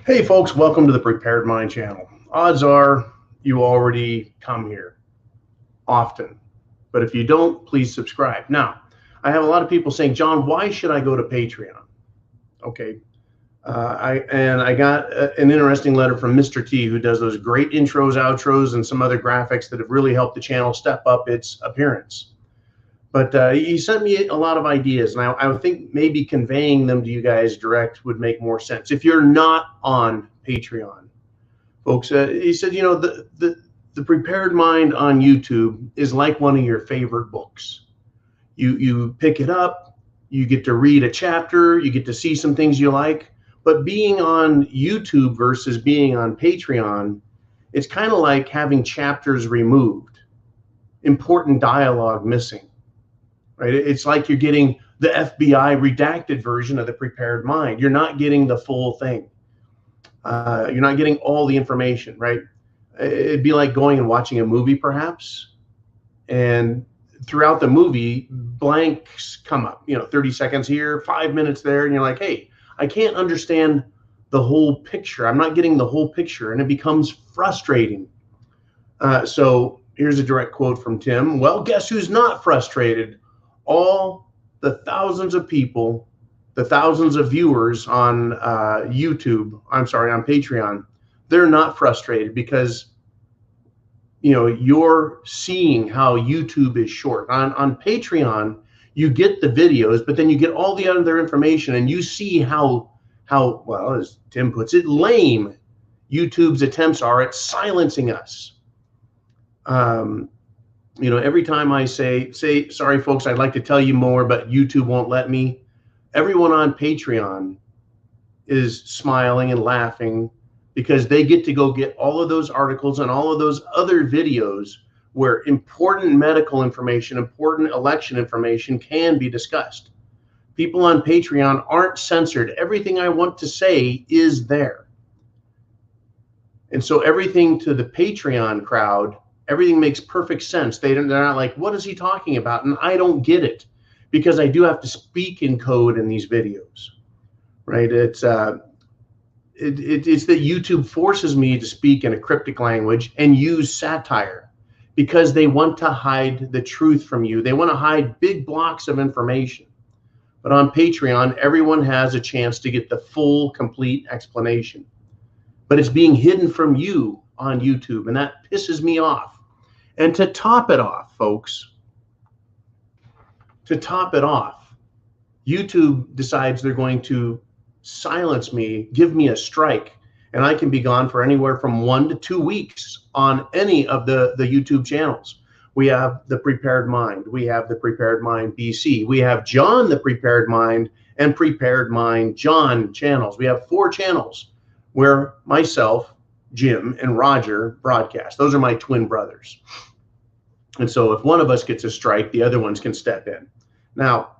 Hey folks, welcome to the Prepared Mind channel. Odds are you already come here often, but if you don't, please subscribe. Now, I have a lot of people saying, John, why should I go to Patreon? Okay, I got an interesting letter from Mr. T, who does those great intros, outros, and some other graphics that have really helped the channel step up its appearance. But he sent me a lot of ideas, and I would think maybe conveying them to you guys direct would make more sense. If you're not on Patreon, folks, he said, the Prepared Mind on YouTube is like one of your favorite books. You pick it up, you get to read a chapter, you get to see some things you like. But being on YouTube versus being on Patreon, it's kind of like having chapters removed, important dialogue missing. Right? It's like you're getting the FBI redacted version of the Prepared Mind. You're not getting the full thing. You're not getting all the information, right? It'd be like going and watching a movie, perhaps, and throughout the movie, blanks come up. 30 seconds here, 5 minutes there, and you're like, hey, I can't understand the whole picture. I'm not getting the whole picture, and it becomes frustrating. So here's a direct quote from Tim. Well, guess who's not frustrated? All the thousands of people, the thousands of viewers on YouTube, on Patreon, they're not frustrated because, you're seeing how YouTube is short. On Patreon, you get the videos, but then you get all the other information, and you see how well, as Tim puts it, lame YouTube's attempts are at silencing us. Every time I say, sorry, folks, I'd like to tell you more, but YouTube won't let me. Everyone on Patreon is smiling and laughing because they get to go get all of those articles and all of those other videos where important medical information, important election information can be discussed. People on Patreon aren't censored. Everything I want to say is there. And so everything to the Patreon crowd, everything makes perfect sense. They're not like, what is he talking about? And I don't get it because I do have to speak in code in these videos, right? It's that YouTube forces me to speak in a cryptic language and use satire because they want to hide the truth from you. They want to hide big blocks of information. But on Patreon, everyone has a chance to get the full, complete explanation. But it's being hidden from you on YouTube, and that pisses me off. And to top it off, folks, YouTube decides they're going to silence me, give me a strike, and I can be gone for anywhere from 1 to 2 weeks on any of the YouTube channels. We have the Prepared Mind, we have the Prepared Mind BC, we have John the Prepared Mind and Prepared Mind John channels. We have 4 channels where myself, Jim, and Roger broadcast. Those are my twin brothers. And so if one of us gets a strike, the other ones can step in. Now,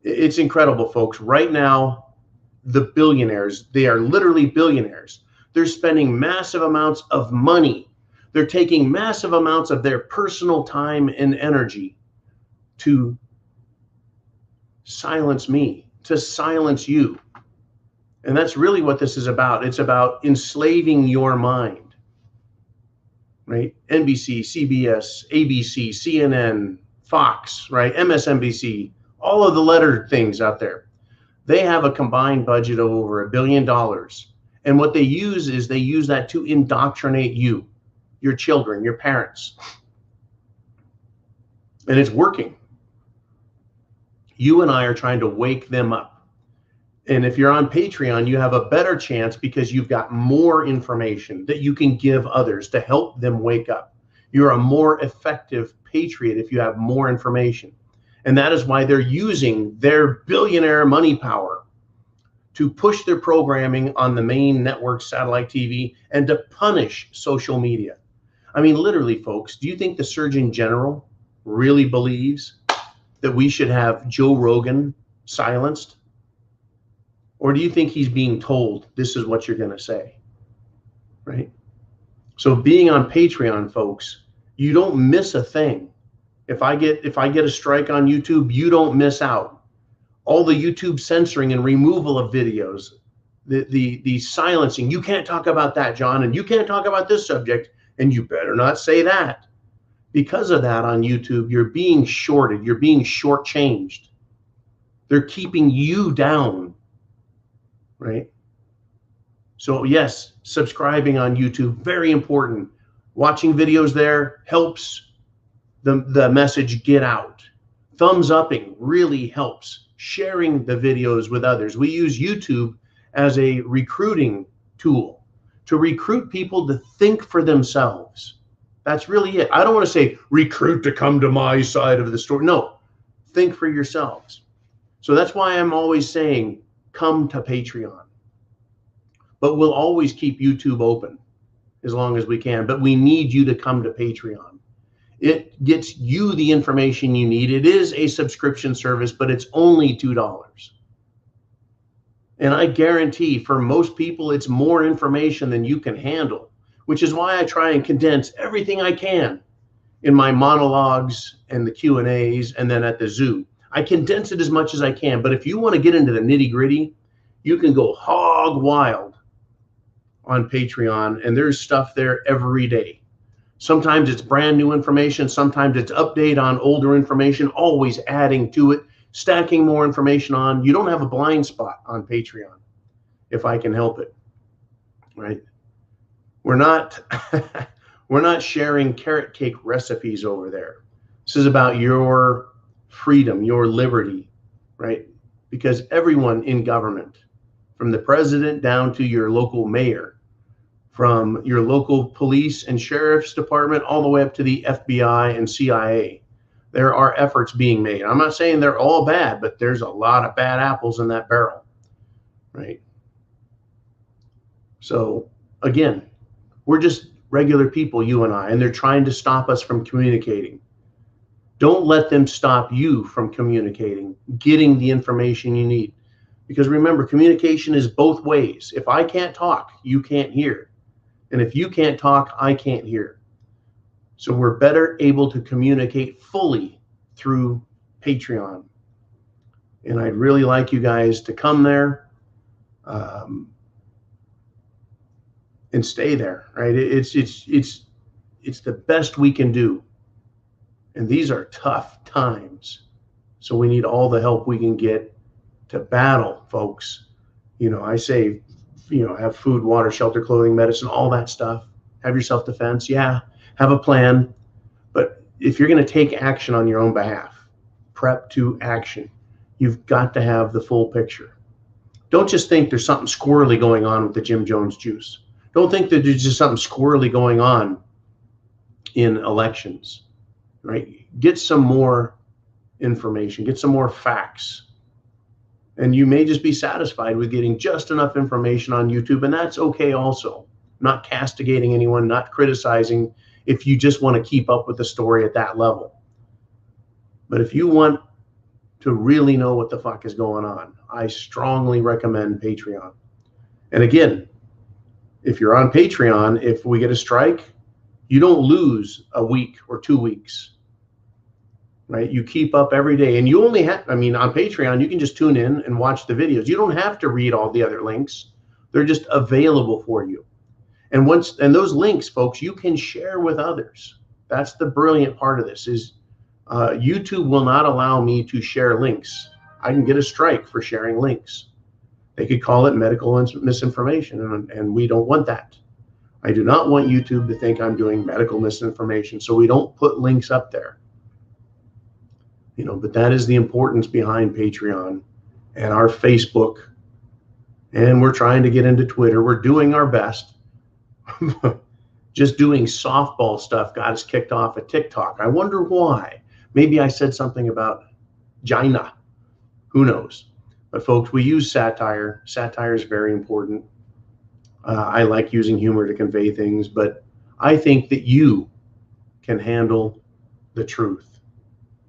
it's incredible, folks. Right now, the billionaires, they are literally billionaires. They're spending massive amounts of money. They're taking massive amounts of their personal time and energy to silence me, to silence you. And that's really what this is about. It's about enslaving your mind, right? NBC, CBS, ABC, CNN, Fox, right? MSNBC, all of the letter things out there. They have a combined budget of over $1 billion. And what they use is they use that to indoctrinate you, your children, your parents. And it's working. You and I are trying to wake them up. And if you're on Patreon, you have a better chance because you've got more information that you can give others to help them wake up. You're a more effective patriot if you have more information. And that is why they're using their billionaire money power to push their programming on the main network, satellite TV, and to punish social media. I mean, literally, folks, do you think the Surgeon General really believes that we should have Joe Rogan silenced? Or do you think he's being told this is what you're going to say, right? So being on Patreon, folks, you don't miss a thing. If I get a strike on YouTube, you don't miss out. All the YouTube censoring and removal of videos, the silencing. You can't talk about that, John, and you can't talk about this subject, and you better not say that. Because of that on YouTube, you're being shorted. You're being shortchanged. They're keeping you down, right? So yes, subscribing on YouTube, very important. Watching videos there helps the message get out. Thumbs upping really helps. Sharing the videos with others. We use YouTube as a recruiting tool to recruit people to think for themselves. That's really it. I don't want to say recruit to come to my side of the story. No, think for yourselves. So that's why I'm always saying come to Patreon. But we'll always keep YouTube open as long as we can. But we need you to come to Patreon. It gets you the information you need. It is a subscription service, but it's only $2. And I guarantee for most people, it's more information than you can handle, which is why I try and condense everything I can in my monologues and the Q&As and then at the zoo. I condense it as much as I can. But if you want to get into the nitty gritty, you can go hog wild on Patreon, and there's stuff there every day. Sometimes it's brand new information. Sometimes it's update on older information, always adding to it, stacking more information on. You don't have a blind spot on Patreon, if I can help it, right? We're not, we're not sharing carrot cake recipes over there. This is about your freedom, your liberty, right? Because everyone in government, from the president down to your local mayor, from your local police and sheriff's department, all the way up to the FBI and CIA, there are efforts being made. I'm not saying they're all bad, but there's a lot of bad apples in that barrel, right? So again, we're just regular people, you and I, and they're trying to stop us from communicating. Don't let them stop you from communicating, getting the information you need. Because remember, communication is both ways. If I can't talk, you can't hear. And if you can't talk, I can't hear. So we're better able to communicate fully through Patreon. And I'd really like you guys to come there and stay there, right? It's the best we can do. And these are tough times. So we need all the help we can get to battle, folks. You know, I say, you know, have food, water, shelter, clothing, medicine, all that stuff. Have your self-defense. Yeah, have a plan. But if you're going to take action on your own behalf, prep to action, you've got to have the full picture. Don't just think there's something squirrely going on with the Jim Jones juice. Don't think that there's just something squirrely going on in elections, right? Get some more information, get some more facts. And you may just be satisfied with getting just enough information on YouTube, and that's okay also. Not castigating anyone, not criticizing if you just want to keep up with the story at that level. But if you want to really know what the fuck is going on, I strongly recommend Patreon. And again, if you're on Patreon, if we get a strike, you don't lose a week or 2 weeks. Right? You keep up every day, and you only have, I mean, on Patreon, you can just tune in and watch the videos. You don't have to read all the other links. They're just available for you. And those links, folks, you can share with others. That's the brilliant part of this is YouTube will not allow me to share links. I can get a strike for sharing links. They could call it medical misinformation, and we don't want that. I do not want YouTube to think I'm doing medical misinformation, so we don't put links up there. You know, but that is the importance behind Patreon and our Facebook. And we're trying to get into Twitter. We're doing our best. Just doing softball stuff got us kicked off of TikTok. I wonder why. Maybe I said something about China. Who knows? But folks, we use satire. Satire is very important. I like using humor to convey things, but I think that you can handle the truth.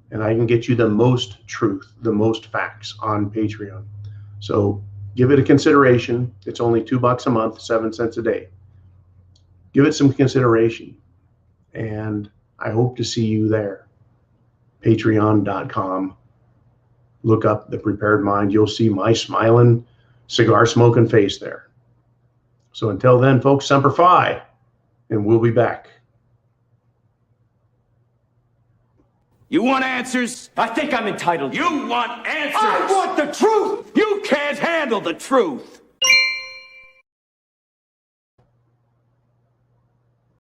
And I can get you the most truth, the most facts on Patreon. So give it a consideration. It's only $2 a month, 7 cents a day. Give it some consideration. And I hope to see you there. Patreon.com. Look up The Prepared Mind. You'll see my smiling cigar smoking face there. So until then, folks, Semper Fi, and we'll be back. You want answers? I think I'm entitled. You want answers? I want the truth! You can't handle the truth!